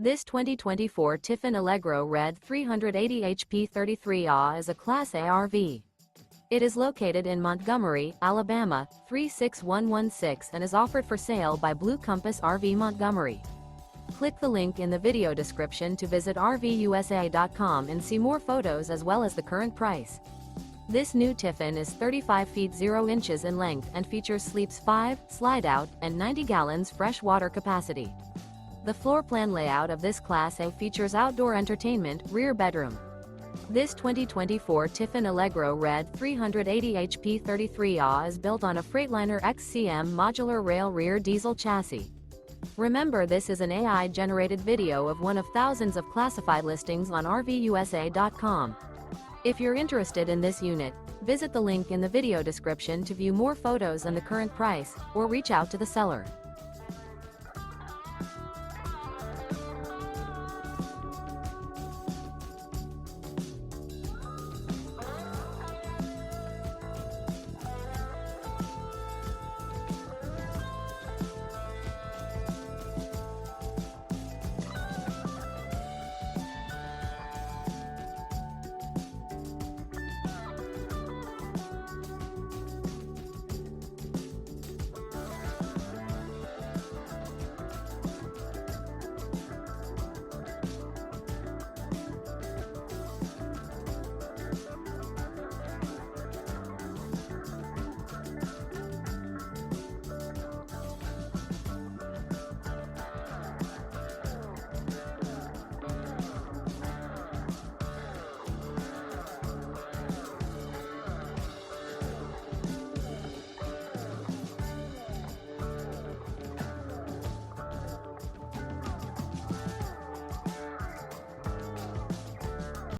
This 2024 Tiffin Allegro Red 380 HP 33AH is a Class A RV. It is located in Montgomery, Alabama, 36116 and is offered for sale by Blue Compass RV Montgomery. Click the link in the video description to visit RVUSA.com and see more photos as well as the current price. This new Tiffin is 35 feet 0 inches in length and features sleeps 5, slide-out, and 90 gallons fresh water capacity. The floor plan layout of this Class A features outdoor entertainment, rear bedroom. This 2024 Tiffin Allegro Red 380 HP 33AH is built on a Freightliner XCM modular rail rear diesel chassis. Remember, this is an AI-generated video of one of thousands of classified listings on RVUSA.com. If you're interested in this unit, visit the link in the video description to view more photos and the current price, or reach out to the seller.